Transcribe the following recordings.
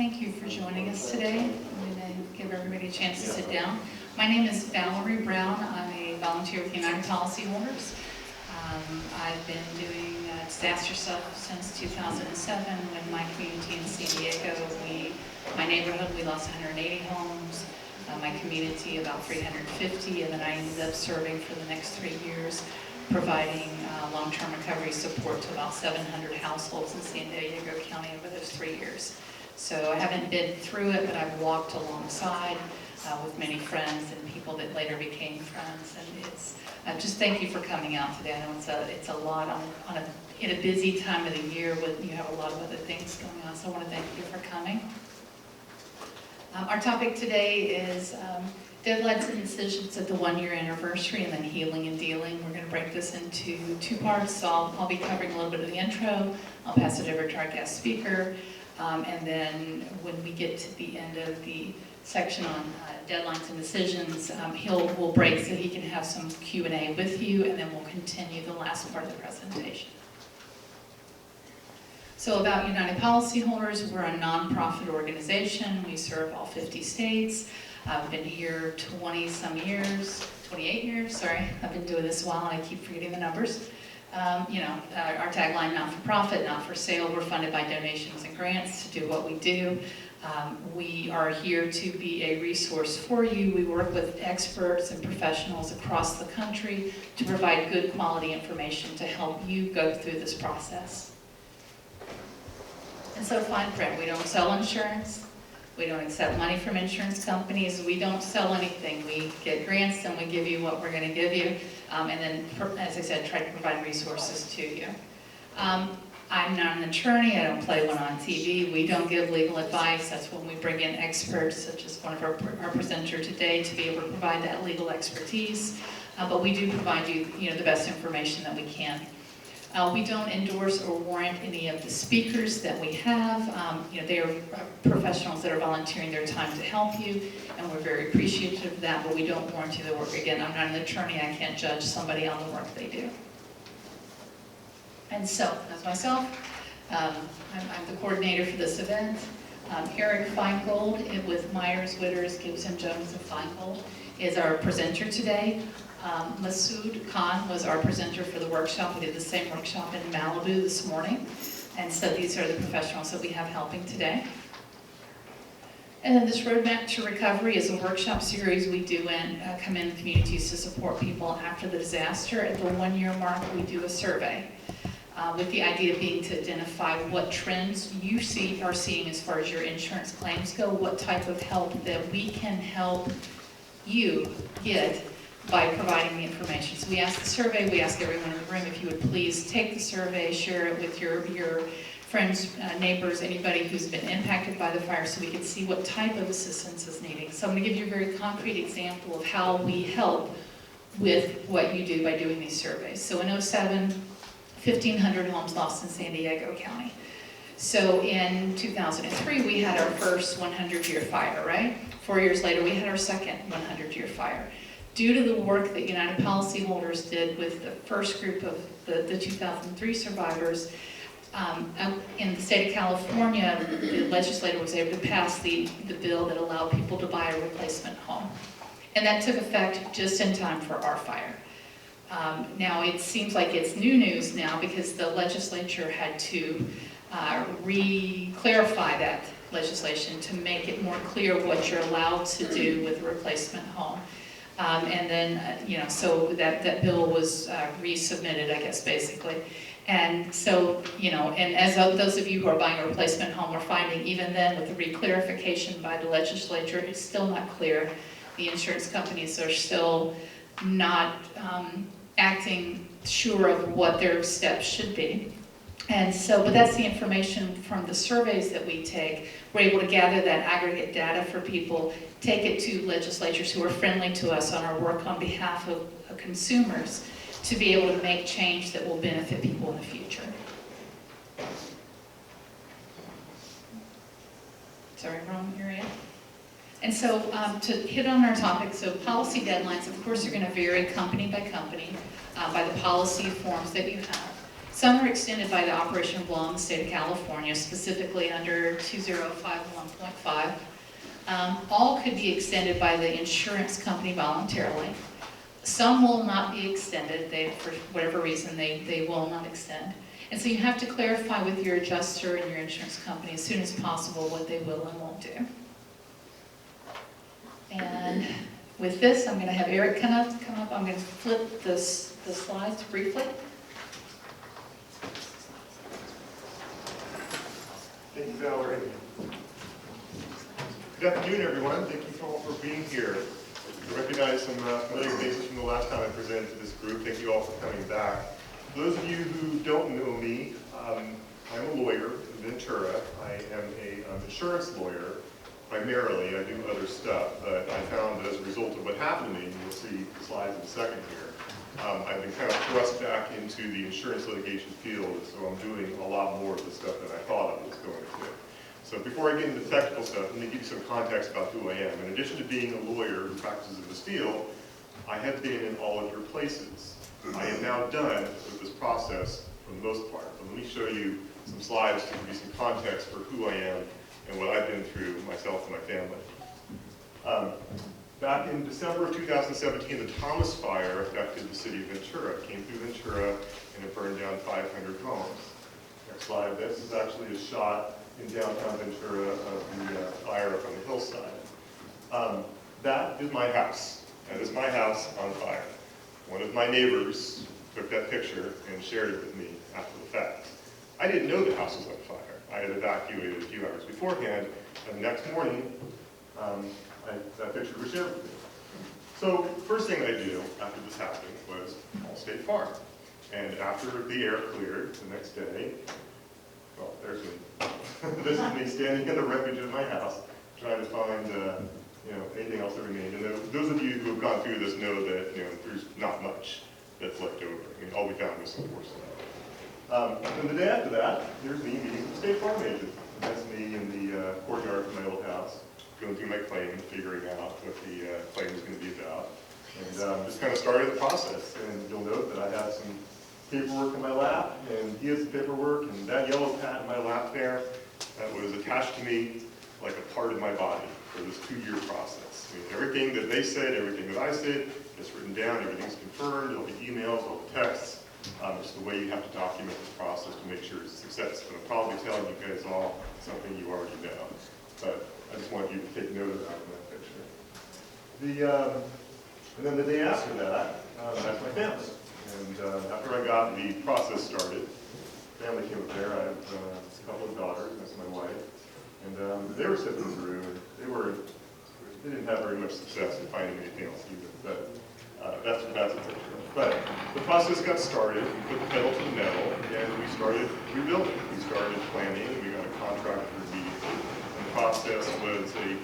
Thank you for joining us today. I'm going to give everybody a chance to sit down. My name is Valerie Brown. I'm a volunteer with United Policyholders. I've been doing disaster stuff since 2007 when my community in San Diego, my neighborhood, we lost 180 homes. My community, about 350, and then I ended up serving for the next 3 years, providing long-term recovery support to about 700 households in San Diego County over those 3 years. So I haven't been through it, but I've walked alongside with many friends and people that later became friends. And it's just thank you for coming out today. I know it's a lot in a busy time of the year when you have a lot of other things going on. So I want to thank you for coming. Our topic today is deadlines and decisions at the 1-year anniversary, and then healing and dealing. We're going to break this into 2 parts. So I'll be covering a little bit of the intro. I'll pass it over to our guest speaker. And then when we get to the end of the section on deadlines and decisions, we'll break so he can have some Q&A with you, and then we'll continue the last part of the presentation. So about United Policyholders, we're a nonprofit organization. We serve all 50 states. I've been here 28 years, sorry. I've been doing this a while and I keep forgetting the numbers. Our tagline, not for profit, not for sale. We're funded by donations and grants to do what we do. We are here to be a resource for you. We work with experts and professionals across the country to provide good quality information to help you go through this process. And so fine print, we don't sell insurance. We don't accept money from insurance companies. We don't sell anything. We get grants and we give you what we're going to give you. And then, as I said, try to provide resources to you. I'm not an attorney. I don't play one on TV. We don't give legal advice. That's when we bring in experts, such as one of our presenter today, to be able to provide that legal expertise. But we do provide you, the best information that we can. We don't endorse or warrant any of the speakers that we have. They are professionals that are volunteering their time to help you, and we're very appreciative of that, but we don't warrant you the work. Again, I'm not an attorney. I can't judge somebody on the work they do. And so, as myself, I'm the coordinator for this event. Eric Feingold with Myers, Witters, Gibson, Jones, and Feingold is our presenter today. Masood Khan was our presenter for the workshop. We did the same workshop in Malibu this morning. And so these are the professionals that we have helping today. And then this Roadmap to Recovery is a workshop series we do come in communities to support people after the disaster. At the 1-year mark, we do a survey with the idea being to identify what trends you are seeing as far as your insurance claims go, what type of help that we can help you get by providing the information. So we ask the survey, we ask everyone in the room if you would please take the survey, share it with your friends, neighbors, anybody who's been impacted by the fire so we can see what type of assistance is needed. So I'm going to give you a very concrete example of how we help with what you do by doing these surveys. So in 2007, 1,500 homes lost in San Diego County. So in 2003, we had our first 100-year fire, right? 4 years later, we had our second 100-year fire. Due to the work that United Policyholders did with the first group of the 2003 survivors, in the state of California, the legislature was able to pass the bill that allowed people to buy a replacement home. And that took effect just in time for our fire. Now, it seems like it's new news now because the legislature had to re-clarify that legislation to make it more clear what you're allowed to do with a replacement home. And then, so that bill was resubmitted, I guess, basically. And so, and as those of you who are buying a replacement home are finding, even then with the re-clarification by the legislature, it's still not clear. The insurance companies are still not acting sure of what their steps should be. And so, but that's the information from the surveys that we take. We're able to gather that aggregate data for people, take it to legislatures who are friendly to us on our work on behalf of consumers to be able to make change that will benefit people in the future. Sorry, wrong area. And so to hit on our topic, so policy deadlines, of course, are going to vary company by company by the policy forms that you have. Some are extended by the operation of law in the state of California, specifically under 2051.5. All could be extended by the insurance company voluntarily. Some will not be extended. For whatever reason, they will not extend. And so you have to clarify with your adjuster and your insurance company as soon as possible what they will and won't do. And with this, I'm going to have Eric come up. I'm going to flip the slides briefly. Thank you, Valerie. Good afternoon, everyone. Thank you all for being here. I recognize some familiar faces from the last time I presented to this group. Thank you all for coming back. For those of you who don't know me, I'm a lawyer in Ventura. I am an insurance lawyer primarily. I do other stuff, but I found that as a result of what happened to me, and you'll see the slides in a second here, I've been kind of thrust back into the insurance litigation field, so I'm doing a lot more of the stuff that I thought I was going to do. So before I get into the technical stuff, let me give you some context about who I am. In addition to being a lawyer who practices in this field, I have been in all of your places. I am now done with this process for the most part. But let me show you some slides to give you some context for who I am and what I've been through myself and my family. Back in December of 2017, the Thomas fire affected the city of Ventura. It came through Ventura and it burned down 500 homes. Next slide. This is actually a shot in downtown Ventura of the fire up on the hillside. That is my house. That is my house on fire. One of my neighbors took that picture and shared it with me after the fact. I didn't know the house was on fire. I had evacuated a few hours beforehand, and the next morning, that picture was shared with me. So first thing I do after this happened was call State Farm. And after the air cleared the next day, well, there's me. This is me standing in the wreckage of my house, trying to find anything else that remained. And those of you who have gone through this know that there's not much that's left over. I mean, all we found was some poor stuff. And the day after that, there's me meeting with the State Farm agent. And that's me in the courtyard of my old house, going through my claim, figuring out what the claim is going to be about, and just kind of started the process. And you'll note that I have some paperwork in my lap, and he has the paperwork, and that yellow pad in my lap there, that was attached to me like a part of my body for this 2-year process. I mean, everything that they said, everything that I said, it's written down, everything's confirmed, all the emails, all the texts. Just the way you have to document this process to make sure it's a success. But I'm probably telling you guys all something you already know. But I just wanted you to take note of that in that picture. And then the day after that, that's my family. And after I got the process started, family came up there. I have a couple of daughters, that's my wife. And they were sitting through, and they didn't have very much success in finding anything else either. But that's a picture. But the process got started, we put the pedal to the metal, and we started rebuilding. We started planning, and we got a contractor immediately. And the process was a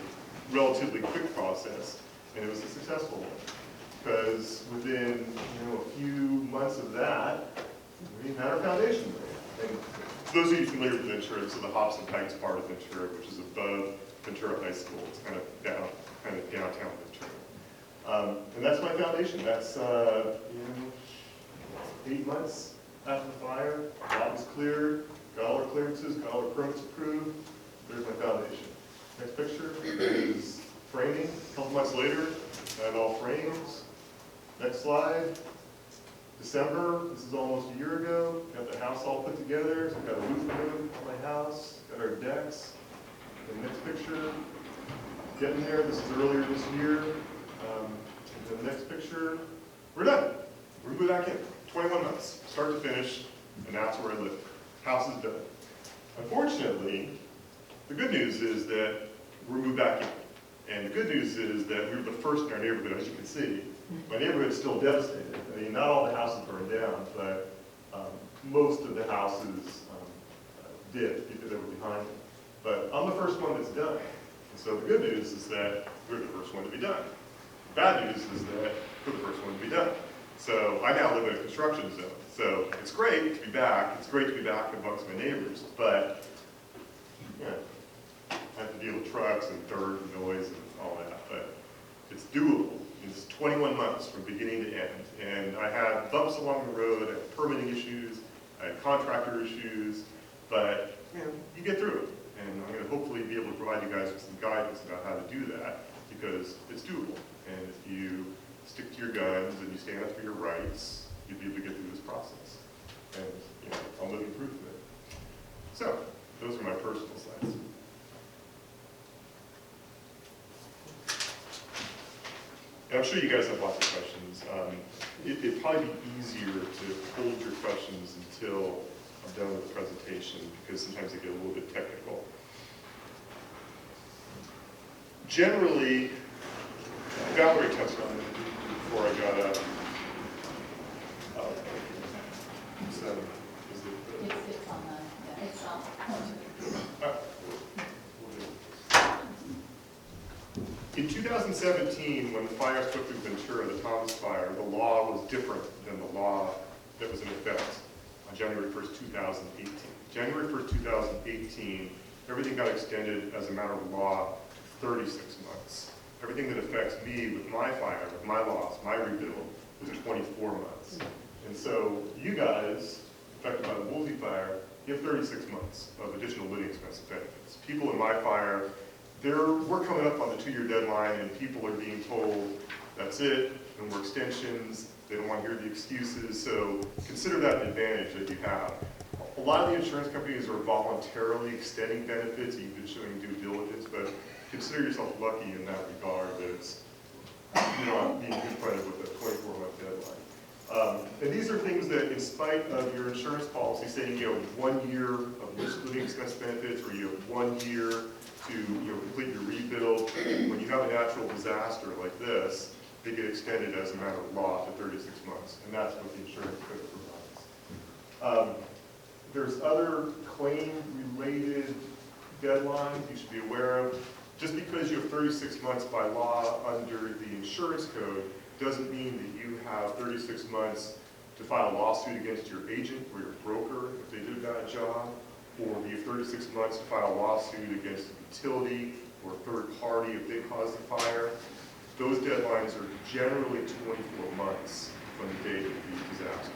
relatively quick process, and it was a successful one. Because within a few months of that, we had our foundation laid. And those of you familiar with Ventura, this is the Hops and Pikes part of Ventura, which is above Ventura High School. It's kind of downtown Ventura. And that's my foundation. That's 8 months after the fire. Lot was cleared, got all our clearances, got all our permits approved. There's my foundation. Next picture is framing. A couple months later, I have all frames. Next slide. December, this is almost a year ago. Got the house all put together. So I've got a roof room on my house. Got our decks. The next picture, getting there. This is earlier this year. And the next picture, we're done. We're moving back in. 21 months, start to finish, and that's where I live. House is done. Unfortunately, the good news is that we're moved back in. And the good news is that we were the first in our neighborhood, as you can see. My neighborhood is still devastated. I mean, not all the houses burned down, but most of the houses did, because they were behind me. But I'm the first one that's done. And so the good news is that we're the first one to be done. The bad news is that we're the first one to be done. So I now live in a construction zone. So it's great to be back. It's great to be back amongst my neighbors, but I have to deal with trucks and dirt and noise and all that. But it's doable. It's 21 months from beginning to end. And I had bumps along the road, I had permitting issues, I had contractor issues, but you get through it. And I'm going to hopefully be able to provide you guys with some guidance about how to do that, because it's doable. And if you stick to your guns and you stand up for your rights, you'll be able to get through this process. And I'm living proof of it. So, those are my personal slides. And I'm sure you guys have lots of questions. It'd probably be easier to hold your questions until I'm done with the presentation, because sometimes they get a little bit technical. Generally, Valerie touched on it before I got up. It's on the, it's on. In 2017, when the fire swept through Ventura, the Thomas fire, the law was different than the law that was in effect on January 1st, 2018. January 1st, 2018, everything got extended as a matter of law to 36 months. Everything that affects me with my fire, with my loss, my rebuild, was 24 months. And so you guys, affected by the Woolsey fire, you have 36 months of additional living expense benefits. People in my fire, we're coming up on the 2-year deadline, and people are being told, that's it, no more extensions, they don't want to hear the excuses, so consider that an advantage that you have. A lot of the insurance companies are voluntarily extending benefits, you've been showing due diligence, but consider yourself lucky in that regard that it's, you're not being confronted with a 24-month deadline. And these are things that, in spite of your insurance policy saying you have 1 year of living expense benefits, or you have 1 year to complete your rebuild, when you have a natural disaster like this, they get extended as a matter of law to 36 months, and that's what the insurance code provides. There's other claim-related deadlines you should be aware of. Just because you have 36 months by law under the insurance code doesn't mean that you have 36 months to file a lawsuit against your agent or your broker if they did a bad job, or you have 36 months to file a lawsuit against a utility or a third party if they caused the fire. Those deadlines are generally 24 months from the date of the disaster.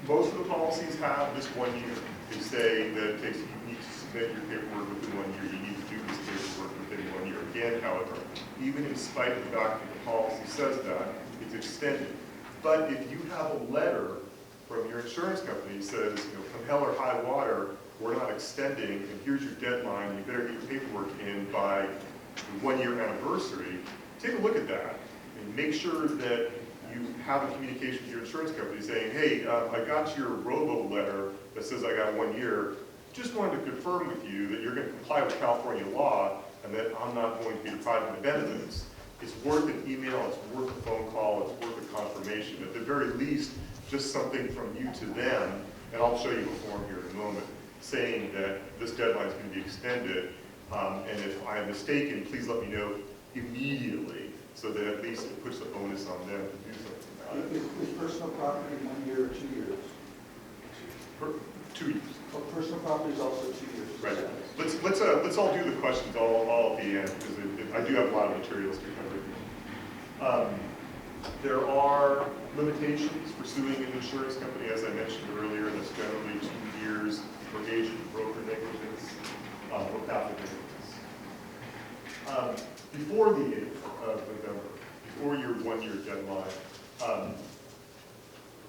Most of the policies have this 1 year. They say that it takes, you need to submit your paperwork within 1 year. You need to do this paperwork within 1 year. Again, however, even in spite of the fact that the policy says that, it's extended. But if you have a letter from your insurance company that says, come hell or high water, we're not extending, and here's your deadline, you better get your paperwork in by the 1 year anniversary, take a look at that and make sure that you have a communication with your insurance company saying, hey, I got your robo letter that says I got 1 year. Just wanted to confirm with you that you're going to comply with California law and that I'm not going to be deprived of my benefits. It's worth an email, it's worth a phone call, it's worth a confirmation. At the very least, just something from you to them, and I'll show you a form here in a moment, saying that this deadline is going to be extended, and if I'm mistaken, please let me know immediately, so that at least it puts the onus on them to do something about it. Is personal property 1 year or 2 years? 2 years. Well, personal property is also 2 years. Right. Let's all do the questions all at the end, because I do have a lot of materials to cover. There are limitations for suing an insurance company, as I mentioned earlier, and it's generally 2 years for agent broker negligence or passive negligence. Before the 8th of November, before your 1 year deadline,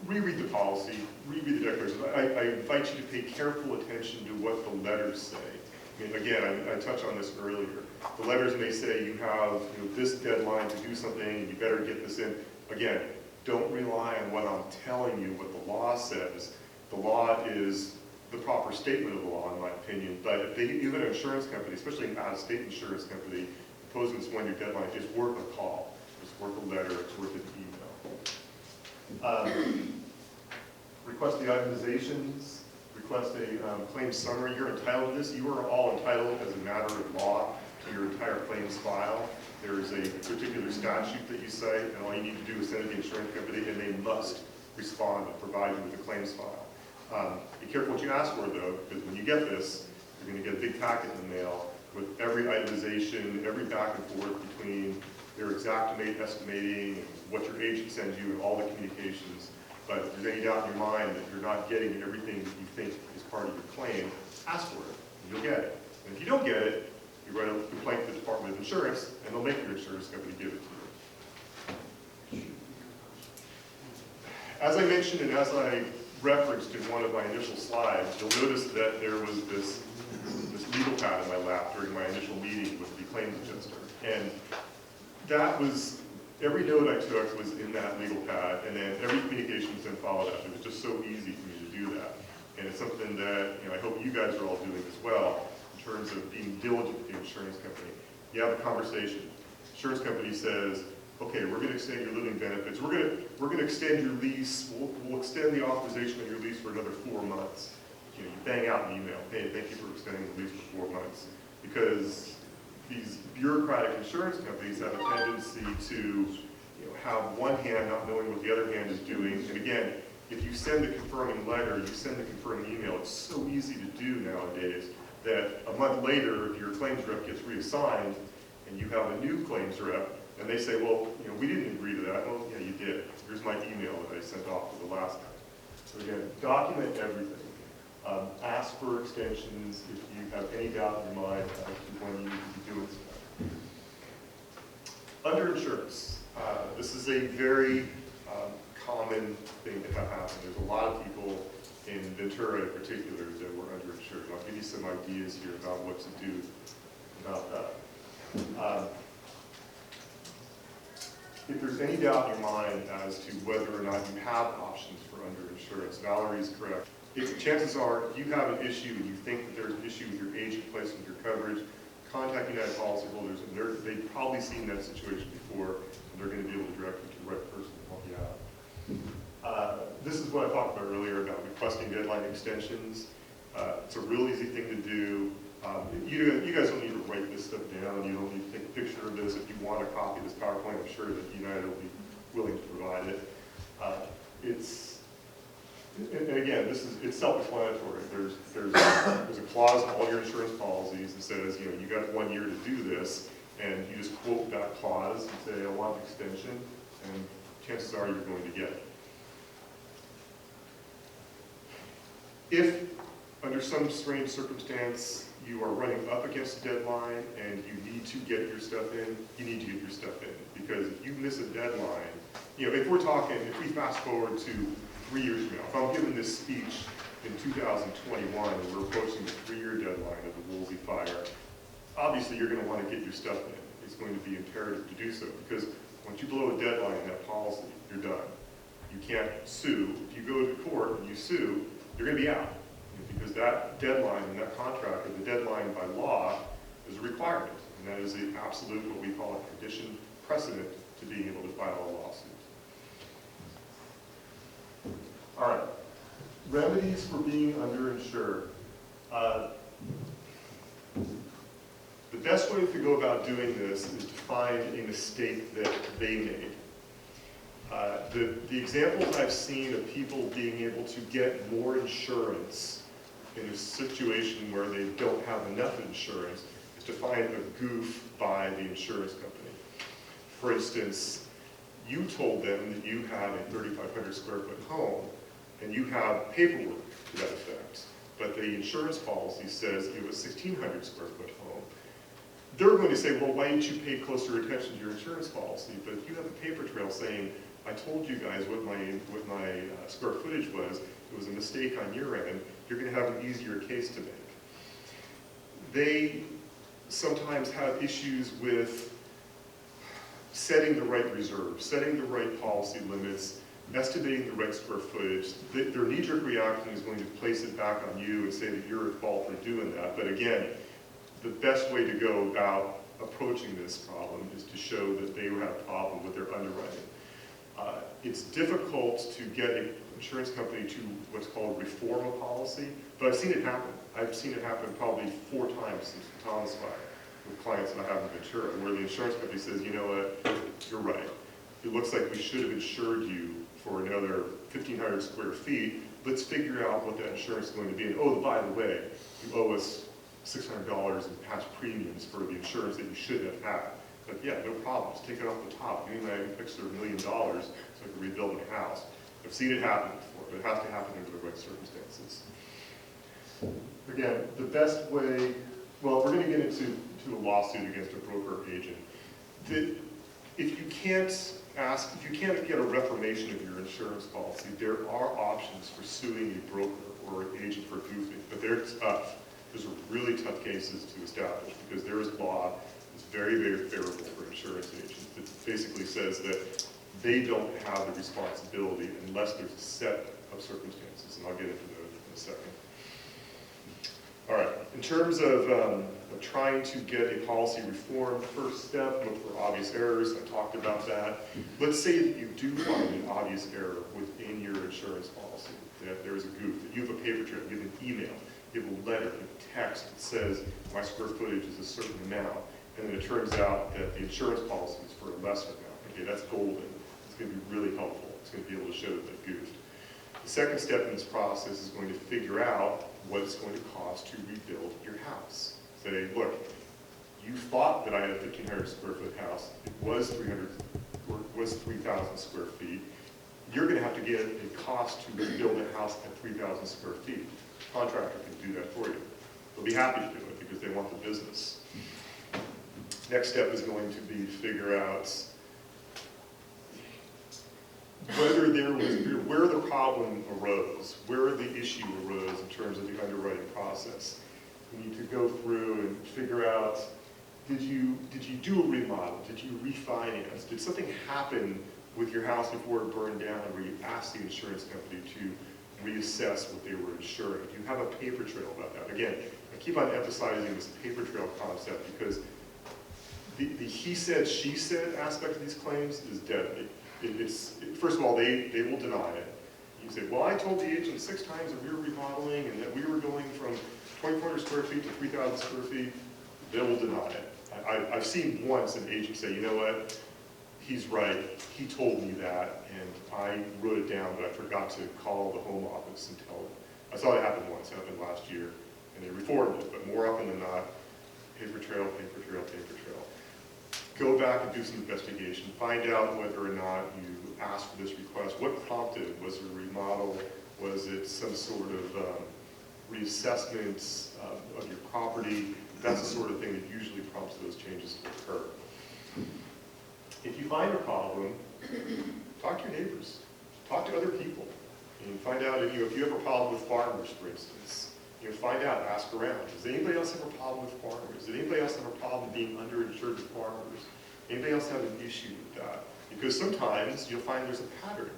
reread the policy, reread the declaration. I invite you to pay careful attention to what the letters say. I mean, again, I touched on this earlier. The letters may say you have this deadline to do something, and you better get this in. Again, don't rely on what I'm telling you, what the law says. The law is the proper statement of the law, in my opinion, but if they give an insurance company, especially an out-of-state insurance company, imposing this 1 year deadline, it's worth a call. It's worth a letter, it's worth an email. Request the itemizations, request a claim summary. You're entitled to this. You are all entitled as a matter of law to your entire claims file. There is a particular statute that you cite, and all you need to do is send it to the insurance company, and they must respond and provide you with a claims file. Be careful what you ask for, though, because when you get this, you're going to get a big packet in the mail with every itemization, every back and forth between their estimating, what your agent sends you, and all the communications. But if there's any doubt in your mind that you're not getting everything that you think is part of your claim, ask for it, and you'll get it. And if you don't get it, you write a complaint to the Department of Insurance, and they'll make your insurance company give it to you. As I mentioned, and as I referenced in one of my initial slides, you'll notice that there was this legal pad in my lap during my initial meeting with the claims adjuster. And that was, every note I took was in that legal pad, and then every communication was then followed up. It was just so easy for me to do that. And it's something that I hope you guys are all doing as well, in terms of being diligent with the insurance company. You have a conversation. Insurance company says, okay, we're going to extend your living benefits. We're going to extend your lease. We'll extend the authorization of your lease for another 4 months. You bang out an email, hey, thank you for extending the lease for 4 months. Because these bureaucratic insurance companies have a tendency to have one hand not knowing what the other hand is doing. And again, if you send the confirming letter, you send the confirming email, it's so easy to do nowadays that a month later, if your claims rep gets reassigned and you have a new claims rep, and they say, well, we didn't agree to that. Well, yeah, you did. Here's my email that I sent off to the last time. So again, document everything. Ask for extensions if you have any doubt in your mind as to when you need to be doing stuff. Underinsurance. This is a very common thing to have happen. There's a lot of people in Ventura in particular that were underinsured. I'll give you some ideas here about what to do about that. If there's any doubt in your mind as to whether or not you have options for underinsurance, Valerie's correct. If chances are you have an issue and you think that there's an issue with your agent placing your coverage, contact United Policyholders, and they've probably seen that situation before, and they're going to be able to direct you to the right person to help you out. This is what I talked about earlier about requesting deadline extensions. It's a real easy thing to do. You guys don't need to write this stuff down. You don't need to take a picture of this. If you want a copy of this PowerPoint, I'm sure that United will be willing to provide it. And again, it's self-explanatory. There's a clause in all your insurance policies that says, you got 1 year to do this, and you just quote that clause and say, I want an extension, and chances are you're going to get it. If, under some strange circumstance, you are running up against a deadline and you need to get your stuff in, you need to get your stuff in. Because if you miss a deadline, if we fast forward to 3 years from now, if I'm giving this speech in 2021 and we're approaching the 3-year deadline of the Woolsey fire, obviously you're going to want to get your stuff in. It's going to be imperative to do so, because once you blow a deadline in that policy, you're done. You can't sue. If you go to court and you sue, you're going to be out. Because that deadline in that contract, or the deadline by law, is a requirement. And that is the absolute, what we call a condition precedent to being able to file a lawsuit. All right, remedies for being underinsured. The best way to go about doing this is to find a mistake that they made. The examples I've seen of people being able to get more insurance in a situation where they don't have enough insurance is to find a goof by the insurance company. For instance, you told them that you have a 3,500 square foot home and you have paperwork to that effect, but the insurance policy says you have a 1,600 square foot home. They're going to say, well, why didn't you pay closer attention to your insurance policy? But if you have a paper trail saying, I told you guys what my square footage was, it was a mistake on your end, you're going to have an easier case to make. They sometimes have issues with setting the right reserve, setting the right policy limits, estimating the right square footage. Their knee-jerk reaction is going to place it back on you and say that you're at fault for doing that. But again, the best way to go about approaching this problem is to show that they have a problem with their underwriting. It's difficult to get an insurance company to what's called reform a policy, but I've seen it happen. I've seen it happen probably 4 times since the Thomas fire with clients that I have in Ventura, where the insurance company says, you know what, you're right. It looks like we should have insured you for another 1,500 square feet. Let's figure out what that insurance is going to be. And oh, by the way, you owe us $600 in past premiums for the insurance that you should have had. like, yeah, no problem, just take it off the top. Give me my extra $1 million so I can rebuild my house. I've seen it happen before, but it has to happen under the right circumstances. Again, the best way, well, we're going to get into a lawsuit against a broker or agent. If you can't get a reformation of your insurance policy, there are options for suing a broker or an agent for goofing, but they're tough. Those are really tough cases to establish because there is law that's very, very favorable for insurance agents that basically says that they don't have the responsibility unless there's a set of circumstances, and I'll get into those in a second. All right, in terms of trying to get a policy reform, first step, look for obvious errors. I talked about that. Let's say that you do find an obvious error within your insurance policy, that there is a goof, that you have a paper trail, you have an email, you have a letter, you have a text that says my square footage is a certain amount, and then it turns out that the insurance policy is for a lesser amount. Okay, that's golden. It's going to be really helpful. It's going to be able to show that they goofed. The second step in this process is going to figure out what it's going to cost to rebuild your house. Say, look, you thought that I had a 1,500 square foot house. It was 3,000 square feet. You're going to have to get a cost to rebuild a house at 3,000 square feet. The contractor can do that for you. They'll be happy to do it because they want the business. Next step is going to be to figure out whether there was, where the problem arose, where the issue arose in terms of the underwriting process. You need to go through and figure out, did you do a remodel? Did you refinance? Did something happen with your house before it burned down where you asked the insurance company to reassess what they were insuring? Do you have a paper trail about that? Again, I keep on emphasizing this paper trail concept because the he said, she said aspect of these claims is deadly. First of all, they will deny it. You say, well, I told the agent 6 times that we were remodeling and that we were going from 2,400 square feet to 3,000 square feet. They will deny it. I've seen once an agent say, you know what, he's right, he told me that, and I wrote it down, but I forgot to call the home office and tell them. I saw it happen once, it happened last year, and they reformed it, but more often than not, paper trail, paper trail, paper trail. Go back and do some investigation. Find out whether or not you asked for this request. What prompted it? Was it a remodel? Was it some sort of reassessment of your property? That's the sort of thing that usually prompts those changes to occur. If you find a problem, talk to your neighbors. Talk to other people. And find out if you have a problem with farmers, for instance. Find out, ask around. Does anybody else have a problem with farmers? Does anybody else have a problem being underinsured with farmers? Anybody else have an issue with that? Because sometimes you'll find there's a pattern.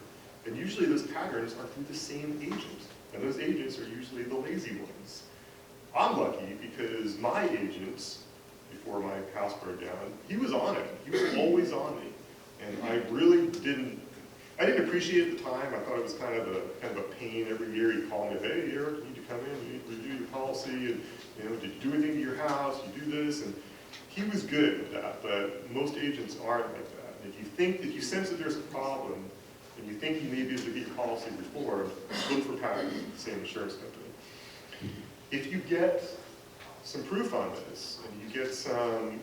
And usually those patterns are through the same agent. And those agents are usually the lazy ones. I'm lucky because my agent, before my house burned down, he was on it. He was always on me. And I really didn't appreciate it at the time. I thought it was kind of a pain. Every year he'd call me, hey, Eric, you need to come in, you need to review your policy, and did you do anything to your house? You do this, and he was good with that. But most agents aren't like that. And if you sense that there's a problem, and you think you may be able to get your policy reformed, look for patterns with the same insurance company. If you get some proof on this, and you get some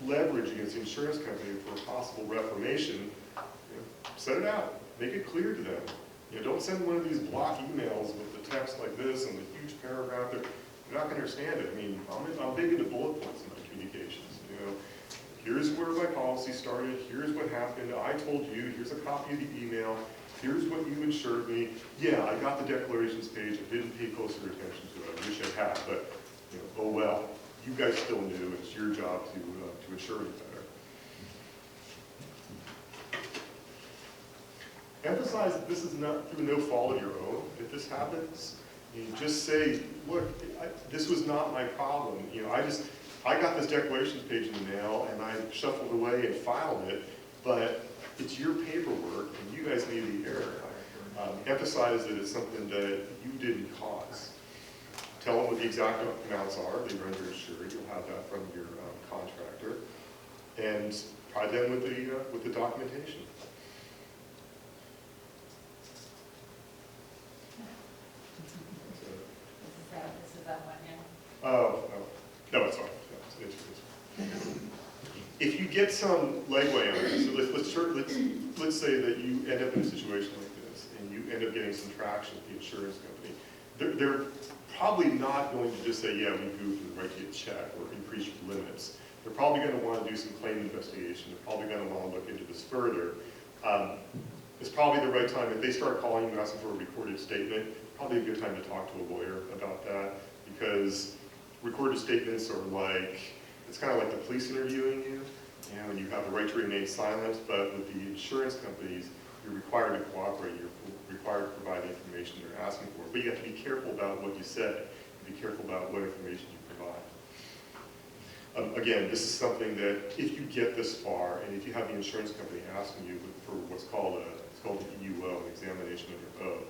leverage against the insurance company for a possible reformation, set it out. Make it clear to them. Don't send one of these block emails with the text like this and the huge paragraph. They're not going to understand it. I mean, I'm big into bullet points in my communications. Here's where my policy started. Here's what happened. I told you. Here's a copy of the email. Here's what you insured me. Yeah, I got the declarations page. I didn't pay closer attention to it. I wish I had, but oh well. You guys still knew. It's your job to insure me better. Emphasize that this is not through no fault of your own. If this happens, you just say, look, this was not my problem. I got this declarations page in the mail and I shuffled away and filed it, but it's your paperwork and you guys made the error. Emphasize that it's something that you didn't cause. Tell them what the exact amounts are that you're underinsured. You'll have that from your contractor, and provide them with the documentation. This is that one, yeah? Oh, no, it's fine. get some legway on this, so let's say that you end up in a situation like this, and you end up getting some traction with the insurance company. They're probably not going to just say, yeah, we goofed and write you a check or increase your limits. They're probably going to want to do some claim investigation. They're probably going to want to look into this further. It's probably the right time, if they start calling you asking for a recorded statement, probably a good time to talk to a lawyer about that, because recorded statements are like, it's kind of like the police interviewing you, and you have the right to remain silent, but with the insurance companies, you're required to cooperate, you're required to provide the information they're asking for, but you have to be careful about what you say, be careful about what information you provide. Again, this is something that if you get this far, and if you have the insurance company asking you for what's called an EUO, an examination under oath,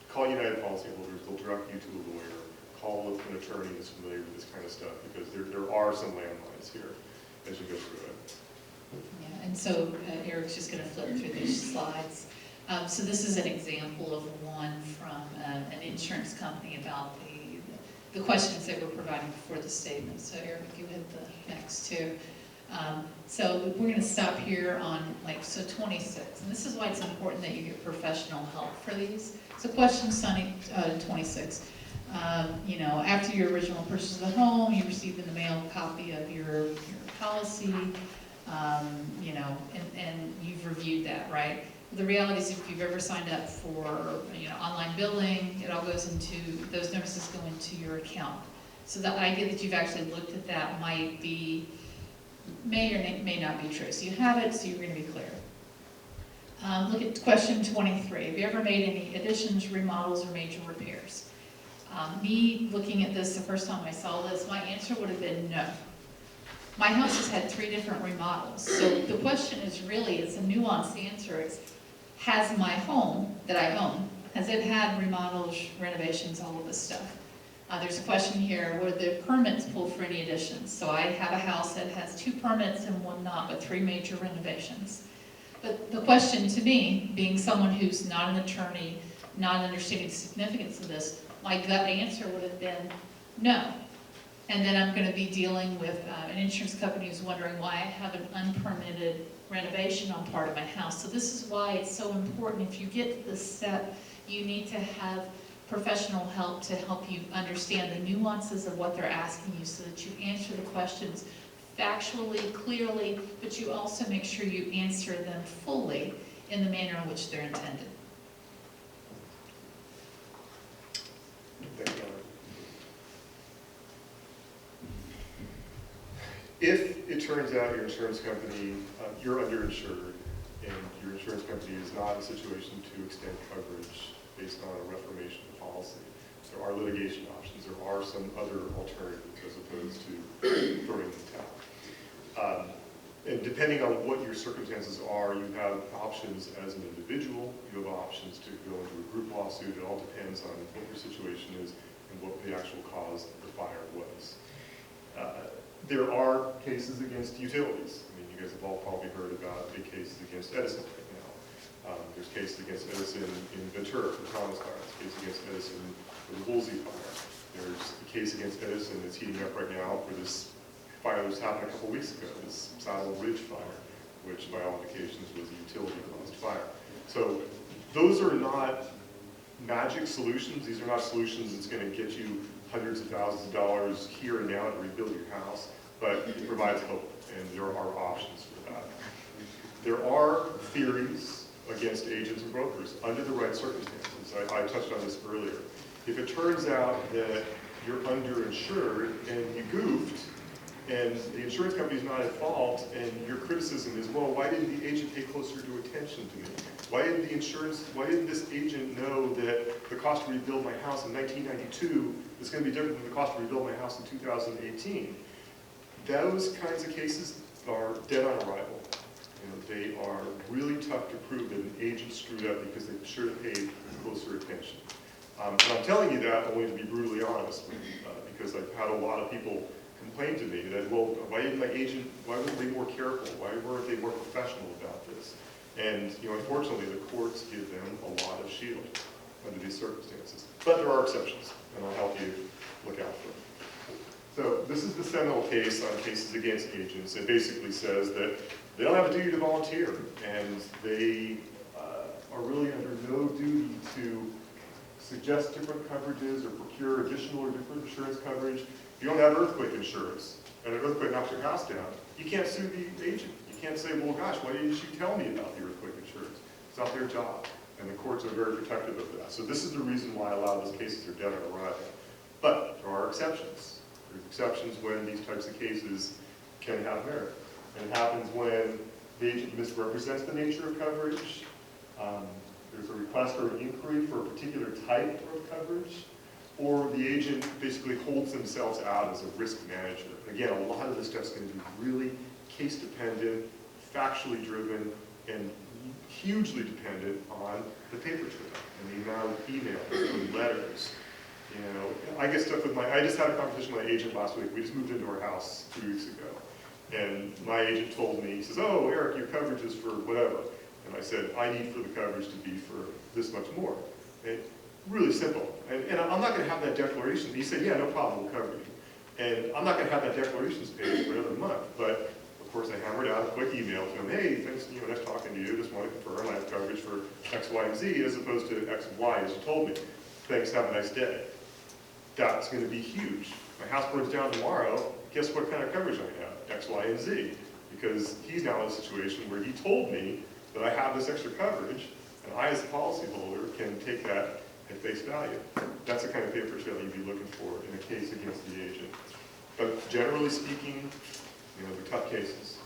call United Policyholders, they'll direct you to a lawyer, call an attorney that's familiar with this kind of stuff, because there are some landmines here as you go through it. Yeah, and so Eric's just going to flip through these slides. So this is an example of one from an insurance company about the questions that we're providing before the statement. So Eric, you hit the next two. So we're going to stop here on 26, and this is why it's important that you get professional help for these. So question 26. After your original purchase of the home, you received in the mail a copy of your policy, and you've reviewed that, right? The reality is, if you've ever signed up for online billing, it all goes into, those notices go into your account. So the idea that you've actually looked at that may or may not be true. So you have it, so you're going to be clear. Look at question 23. Have you ever made any additions, remodels, or major repairs? Me looking at this the first time I saw this, my answer would have been no. My house has had 3 different remodels. So the question is really, it's a nuanced answer. It's, has my home that I own, has it had remodels, renovations, all of this stuff? There's a question here, were the permits pulled for any additions? So I have a house that has 2 permits and 1 not, but 3 major renovations. But the question to me, being someone who's not an attorney, not understanding the significance of this, my gut answer would have been no. And then I'm going to be dealing with an insurance company who's wondering why I have an unpermitted renovation on part of my house. So this is why it's so important. If you get to this step, you need to have professional help to help you understand the nuances of what they're asking you, so that you answer the questions factually, clearly, but you also make sure you answer them fully in the manner in which they're intended. Thank you. If it turns out your insurance company, you're underinsured, and your insurance company is not in a situation to extend coverage based on a reformation of policy, there are litigation options. There are some other alternatives as opposed to throwing the towel. And depending on what your circumstances are, you have options as an individual. You have options to go into a group lawsuit. It all depends on what your situation is and what the actual cause of the fire was. There are cases against utilities. I mean, you guys have all probably heard about big cases against Edison right now. There's cases against Edison in Ventura for Thomas Fire. There's a case against Edison for the Woolsey fire. There's a case against Edison that's heating up right now for this fire that was happened a couple weeks ago, this Saddle Ridge fire, which by all indications was a utility-caused fire. So those are not magic solutions. These are not solutions that's going to get you hundreds of thousands of dollars here and now to rebuild your house, but it provides hope, and there are options for that. There are theories against agents and brokers under the right circumstances. I touched on this earlier. If it turns out that you're underinsured and you goofed, and the insurance company is not at fault, and your criticism is, well, why didn't the agent pay closer attention to me? Why didn't this agent know that the cost to rebuild my house in 1992 is going to be different than the cost to rebuild my house in 2018? Those kinds of cases are dead on arrival. They are really tough to prove that an agent screwed up because they should have paid closer attention. And I'm telling you that only to be brutally honest, because I've had a lot of people complain to me that, well, why weren't they more careful? Why weren't they more professional about this? And unfortunately, the courts give them a lot of shield under these circumstances. But there are exceptions, and I'll help you look out for them. So this is the seminal case on cases against agents. It basically says that they don't have a duty to volunteer, and they are really under no duty to suggest different coverages or procure additional or different insurance coverage. If you don't have earthquake insurance, and an earthquake knocks your house down, you can't sue the agent. You can't say, well, gosh, why didn't you tell me about the earthquake insurance? It's not their job, and the courts are very protective of that. So this is the reason why a lot of those cases are dead on arrival. But there are exceptions. There's exceptions when these types of cases can have merit. And it happens when the agent misrepresents the nature of coverage. There's a request or an inquiry for a particular type of coverage, or the agent basically holds themselves out as a risk manager. Again, a lot of this stuff is going to be really case dependent, factually driven, and hugely dependent on the paper trail and the amount of emails and letters. You know, I get stuff with I just had a conversation with my agent last week. We just moved into our house 2 weeks ago. And my agent told me, he says, oh, Eric, your coverage is for whatever. And I said, I need for the coverage to be for this much more. And really simple. And I'm not going to have that declaration. He said, yeah, no problem, we'll cover you. And I'm not going to have that declarations page for another month. But, of course, I hammered out a quick email to him, hey, thanks, nice talking to you. Just want to confirm I have coverage for X, Y, and Z as opposed to X and Y, as you told me. Thanks, have a nice day. That's going to be huge. My house burns down tomorrow. Guess what kind of coverage I have? X, Y, and Z. Because he's now in a situation where he told me that I have this extra coverage, and I, as a policyholder, can take that at face value. That's the kind of paper trail you'd be looking for in a case against the agent. But generally speaking, you know, they're tough cases.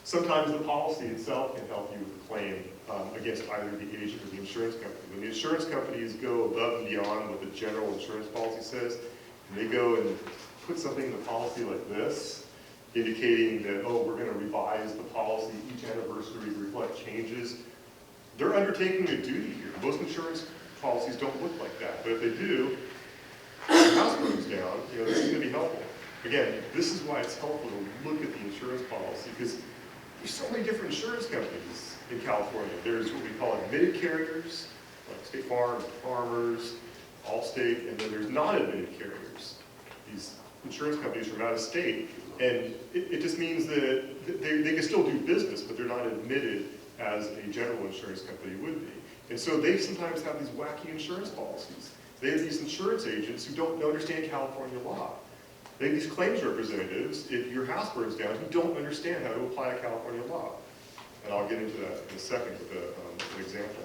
Sometimes the policy itself can help you with a claim against either the agent or the insurance company. When the insurance companies go above and beyond what the general insurance policy says, and they go and put something in the policy like this, indicating that, oh, we're going to revise the policy each anniversary to reflect changes, they're undertaking a duty here. Most insurance policies don't look like that, but if they do, if the house burns down, you know, this is going to be helpful. Again, this is why it's helpful to look at the insurance policy, because there's so many different insurance companies in California. There's what we call admitted carriers, like State Farm, Farmers, Allstate, and then there's non-admitted carriers. These insurance companies from out of state, and it just means that they can still do business, but they're not admitted as a general insurance company would be. And so they sometimes have these wacky insurance policies. They have these insurance agents who don't understand California law. They have these claims representatives, if your house burns down, who don't understand how to apply California law. And I'll get into that in a second with an example.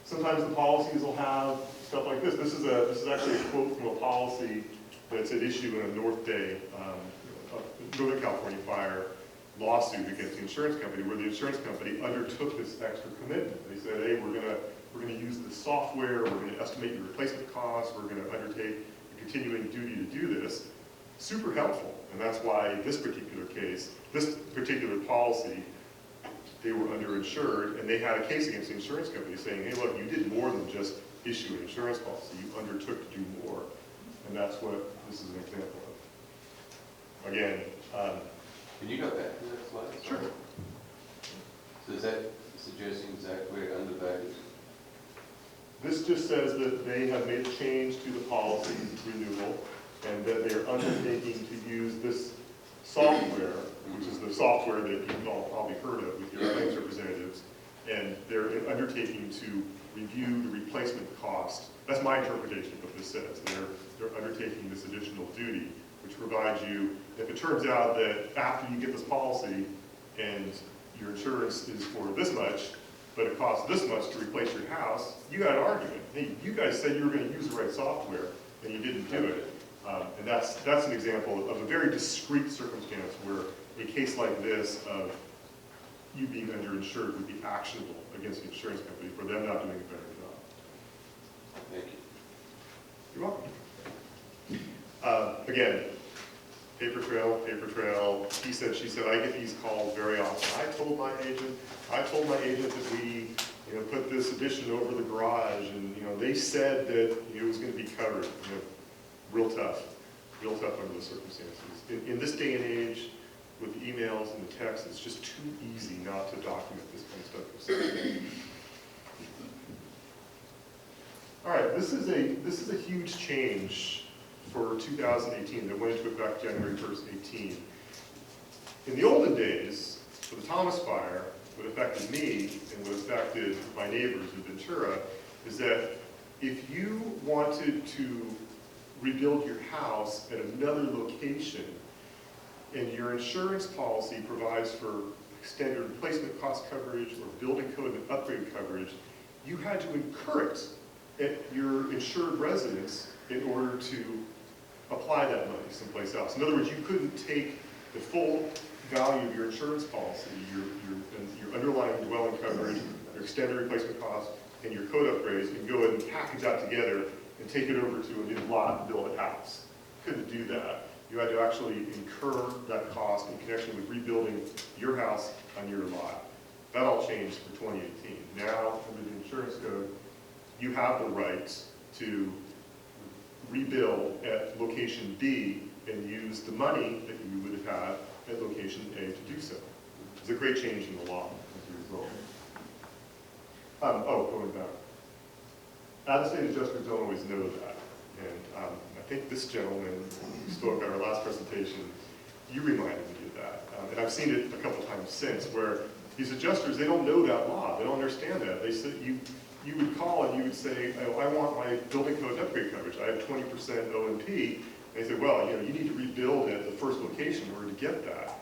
Sometimes the policies will have stuff like this. This is actually a quote from a policy that's at issue in a Northern California fire lawsuit against the insurance company, where the insurance company undertook this extra commitment. They said, hey, we're going to use this software, we're going to estimate your replacement costs, we're going to undertake a continuing duty to do this. Super helpful, and that's why this particular case, this particular policy, they were underinsured, and they had a case against the insurance company saying, hey, look, you did more than just issue an insurance policy, you undertook to do more. And that's what this is an example of. Again, can you go back to that slide? Sure. So is that suggesting exactly where it undervalues? This just says that they have made a change to the policy renewal, and that they're undertaking to use this software, which is the software that you've all probably heard of with your claims representatives, and they're undertaking to review the replacement cost. That's my interpretation of what this says. They're undertaking this additional duty, which provides you, if it turns out that after you get this policy and your insurance is for this much, but it costs this much to replace your house, you got an argument. Hey, you guys said you were going to use the right software, and you didn't do it. And that's an example of a very discrete circumstance where a case like this of you being underinsured would be actionable against the insurance company for them not doing a better job. Thank you. You're welcome. Again, paper trail, he said, she said, I get these calls very often. I told my agent that we, you know, put this addition over the garage, and, you know, they said that it was going to be covered. You know, real tough under the circumstances. In this day and age, with the emails and the texts, it's just too easy not to document this kind of stuff. All right, this is a huge change for 2018 that went into effect January 1st, 18. In the olden days, for the Thomas fire, what affected me and what affected my neighbors in Ventura is that if you wanted to rebuild your house at another location and your insurance policy provides for extended replacement cost coverage or building code and upgrade coverage, you had to incur it at your insured residence in order to apply that money someplace else. In other words, you couldn't take the full value of your insurance policy, your underlying dwelling coverage, your extended replacement cost, and your code upgrades, and go ahead and package that together and take it over to a new lot and build a house. Couldn't do that. You had to actually incur that cost in connection with rebuilding your house on your lot. That all changed for 2018. Now, under the insurance code, you have the right to rebuild at location B and use the money that you would have had at location A to do so. It's a great change in the law as a result. Going back. Out-of-state adjusters don't always know that. And I think this gentleman who spoke at our last presentation, you reminded me of that. And I've seen it a couple times since where these adjusters, they don't know that law. They don't understand that. They said you would call and you would say, oh, I want my building code and upgrade coverage. I have 20% O&P. And they say, well, you need to rebuild at the first location in order to get that.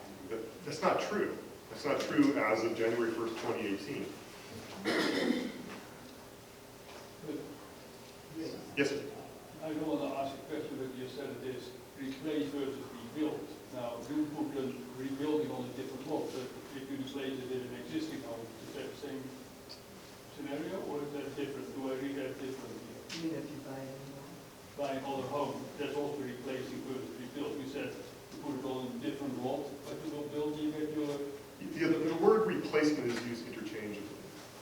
That's not true. That's not true as of January 1st, 2018. Yes, sir. I don't want to ask a question, but you said it is replace versus rebuild. Now, you put rebuilding on a different lot, but if you replace it in an existing home, is that the same scenario, or is that different? Do I read that differently? Even if you buy a new one. Buy another home, that's also replacing versus rebuild. You said you put it on a different lot, but you will build, you get your... Yeah, the word replacement is used interchangeably.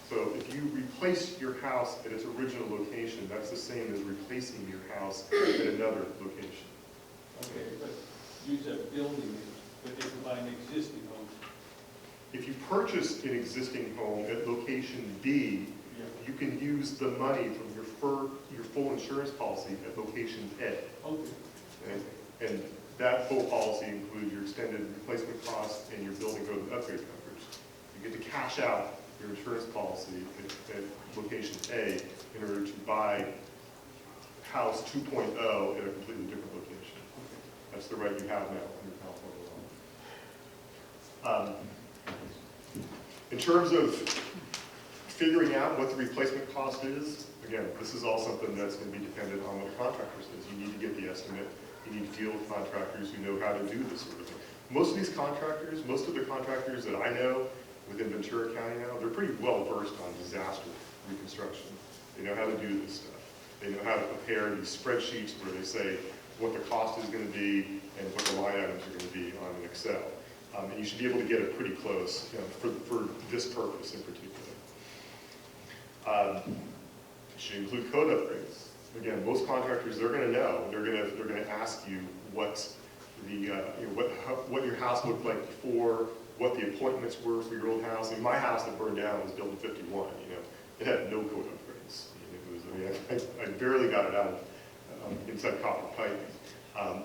So if you replace your house at its original location, that's the same as replacing your house at another location. Okay, but you said building it, but if you buy an existing home. If you purchase an existing home at location B, Yeah. you can use the money from your full insurance policy at location A. Okay. And that full policy includes your extended replacement costs and your building code and upgrade coverage. You get to cash out your insurance policy at location A in order to buy house 2.0 at a completely different location. That's the right you have now under California law. In terms of figuring out what the replacement cost is, again, this is all something that's going to be dependent on what the contractor says. You need to get the estimate. You need to deal with contractors who know how to do this sort of thing. Most of these contractors, most of the contractors that I know within Ventura County now, they're pretty well versed on disaster reconstruction. They know how to do this stuff. They know how to prepare these spreadsheets where they say what the cost is going to be and what the line items are going to be on an Excel. And you should be able to get it pretty close, for this purpose in particular. It should include code upgrades. Again, most contractors, they're going to know. They're going to ask you what the what your house looked like before, what the appointments were for your old house. I mean, my house that burned down was built in '51. It had no code upgrades. I barely got it out of inside copper pipe,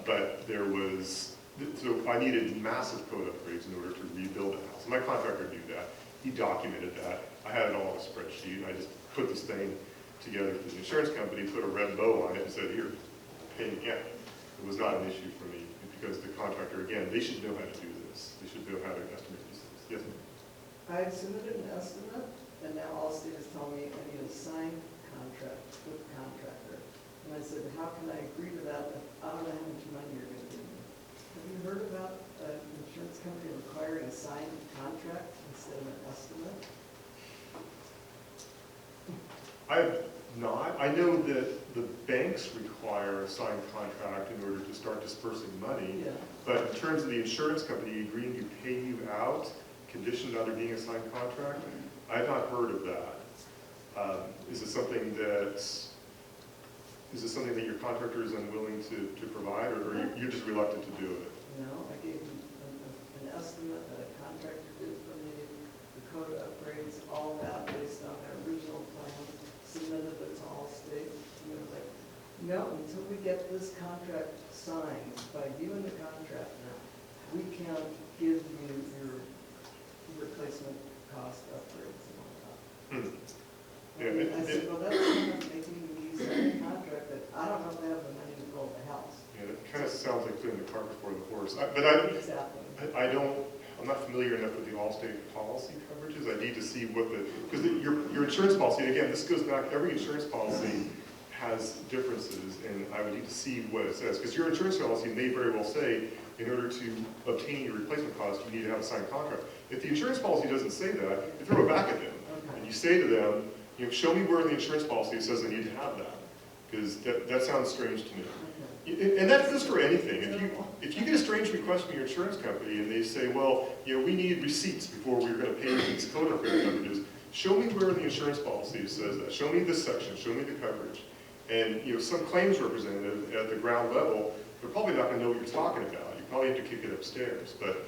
but there was. So I needed massive code upgrades in order to rebuild the house. And my contractor knew that. He documented that. I had it all in a spreadsheet. I just put this thing together for the insurance company, put a red bow on it, and said, here, pay me again. It was not an issue for me because the contractor, again, they should know how to do this. They should know how to estimate these things. Yes, ma'am? I had submitted an estimate, and now Allstate is telling me I need a signed contract with the contractor. And I said, how can I agree to that if I don't know how much money you're going to give me? Have you heard about an insurance company requiring a signed contract instead of an estimate? I have not. I know that the banks require a signed contract in order to start dispersing money. Yeah. But in terms of the insurance company agreeing to pay you out, conditioned on there being a signed contract, I have not heard of that. Is it something that your contractor is unwilling to provide, or you're just reluctant to do it? No, I gave him an estimate that a contractor did for me, the code upgrades, all that based on their original plan, submitted it to Allstate. And they were like, no, until we get get this contract signed by you and the contractor, we can't give you your replacement cost upgrades and all that. Yeah, And I said, well, that's kind of making me sign a contract that I don't know if they have the money to build a house. Yeah, it kind of sounds like putting the cart before the horse. Exactly. I'm not familiar enough with the Allstate policy coverages. I need to see what because your insurance policy, and again, this goes back, every insurance policy has differences, and I would need to see what it says. Because your insurance policy may very well say, in order to obtain your replacement cost, you need to have a signed contract. If the insurance policy doesn't say that, you throw it back at them. Okay. And you say to them, show me where in the insurance policy it says I need to have that. Because that sounds strange to me. And that's just for anything. If you get a strange request from your insurance company and they say, well, we need receipts before we're going to pay these code upgrade coverages, show me where in the insurance policy it says that. Show me this section. Show me the coverage. And some claims representative at the ground level, they're probably not going to know what you're talking about. You probably have to kick it upstairs. But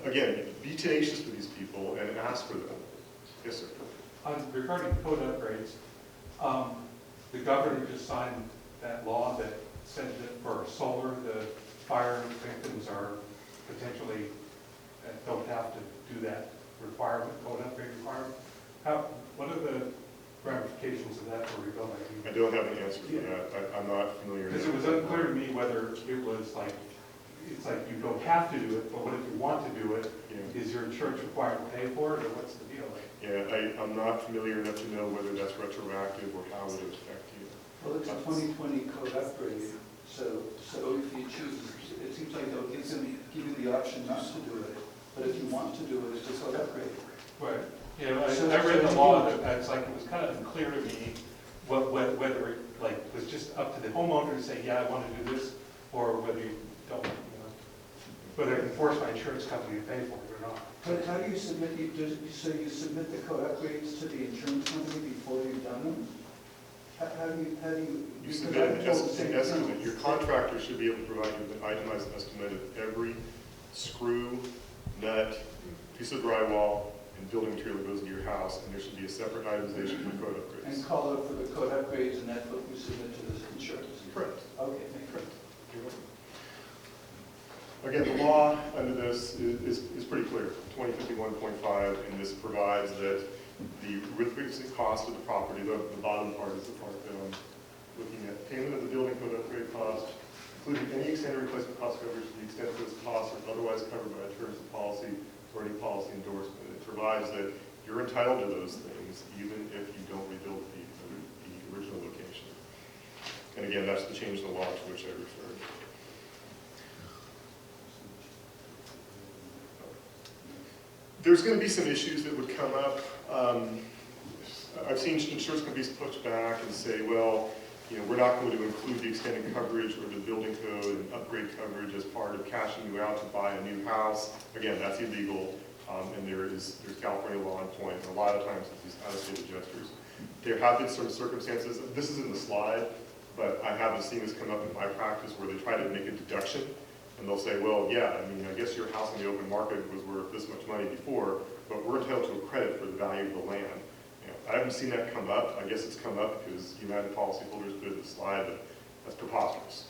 again, be tenacious with these people and ask for them. Yes, sir. Regarding code upgrades, the governor just signed that law that said that for solar, the fire victims are potentially, don't have to do that requirement, code upgrade requirement. What are the ramifications of that for rebuilding? I don't have an answer for that. I'm not familiar. Because it was unclear to me whether it was like, it's like you don't have to do it, but what if you want to do it? Yeah. Is your insurance required to pay for it, or what's the deal? Yeah, I'm not familiar enough to know whether that's retroactive or how it would affect you. Well, it's a 2020 code upgrade, so if you choose, it seems like they'll give you the option not to do it, but if you want to do it, it's a code upgrade. Right. Yeah, I read the law, that it's like, it was kind of unclear to me whether it was just up to the homeowner to say, yeah, I want to do this, or whether you don't, whether I can force my insurance company to pay for it or not. But how do you submit, so you submit the code upgrades to the insurance company before you've done them? How do you? You submit an estimate. Your contractor should be able to provide you with an itemized estimate of every screw, nut, piece of drywall, and building material that goes into your house, and there should be a separate itemization for code upgrades. And call it for the code upgrades, and that's what we submit to the insurance? Correct. Okay, thank you. Correct. Again, the law under this is pretty clear, 2051.5, and this provides that the replacement cost of the property, the bottom part is the part that I'm looking at, payment of the building code upgrade cost, including any extended replacement cost coverage to the extent that those costs are otherwise covered by terms of policy or any policy endorsement. It provides that you're entitled to those things even if you don't rebuild the original location. And again, that's the change in the law to which I referred. There's going to be some issues that would come up. I've seen insurance companies push back and say, well, we're not going to include the extended coverage or the building code and upgrade coverage as part of cashing you out to buy a new house. Again, that's illegal, and there's California law in point. And a lot of times it's these out-of-state adjusters. There have been some circumstances, this is in the slide, but I haven't seen this come up in my practice where they try to make a deduction. And they'll say, well, yeah, I guess your house in the open market was worth this much money before, but we're entitled to a credit for the value of the land. I haven't seen that come up. I guess it's come up because United policyholders put it in the slide, but that's preposterous.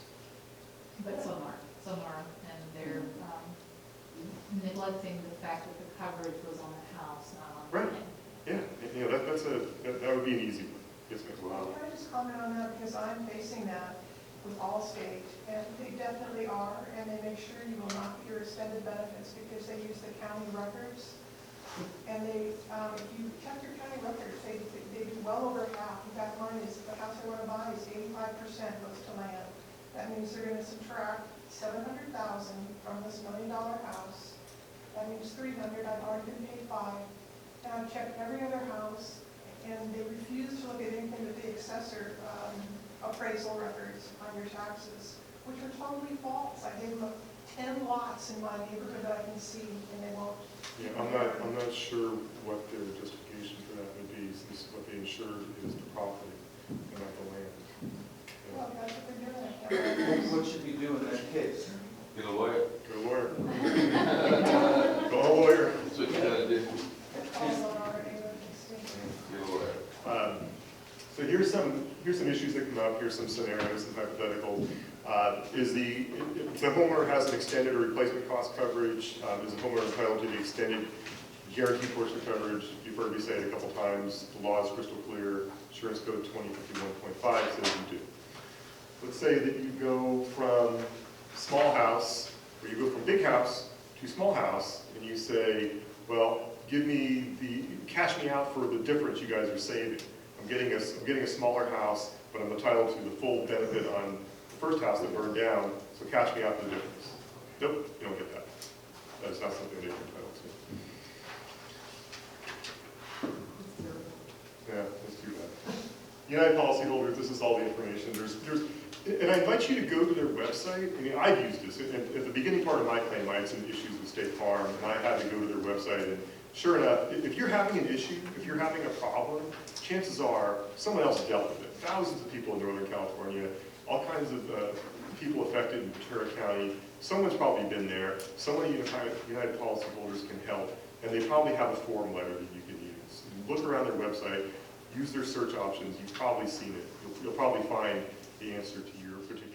But some are, and they're neglecting the fact that the coverage was on the house, not on the Right. land. Yeah, that would be an easy one. Yes, ma'am. Well, can I just comment on that, because I'm facing that with Allstate, and they definitely are, and they make sure you will not get your extended benefits because they use the county records. And they, if you check your county records, they do well over half. In fact, mine is, the house I want to buy is 85% goes to land. That means they're going to subtract $700,000 from this $1 million house. That means $300,000, I've already been paid $5,000. And I've checked every other house, and they refuse to look at anything but the assessor appraisal records on your taxes, which are totally false. I gave them 10 lots in my neighborhood that I can see, and they won't. Yeah, I'm not sure what their justification for that would be, since what they insured is the property and not the land. Well, that's what they're doing. I can't What should we do in that case? Get a lawyer. Go to a lawyer. Go to a lawyer. That's what you gotta do. call on our neighborhood extinction. Get a lawyer. So here's some issues that come up. here's some scenarios, some hypothetical. Is the homeowner has an extended or replacement cost coverage, is the homeowner entitled to the extended guaranteed portion of coverage? You've heard me say it a couple times, the law is crystal clear, insurance code 2051.5 says you do. Let's say that you go from small house, or you go from big house to small house, and you say, well, cash me out for the difference you guys are saving. I'm getting a smaller house, but I'm entitled to the full benefit on the first house that burned down, so cash me out for the difference. Nope, you don't get that. That's not something that you're entitled to. Yeah, that's too bad. United policyholders, this is all the information. And I invite you to go to their website. I mean, I've used this. At the beginning part of my claim, I had some issues with State Farm, and I had to go to their website. And sure enough, if you're having an issue, if you're having a problem, chances are someone else dealt with it. Thousands of people in Northern California, all kinds of people affected in Ventura County. Someone's probably been there. Someone at United policyholders can help, and they probably have a form letter that you can use. Look around their website, use their search options. You've probably seen it. You'll probably find the answer to your particular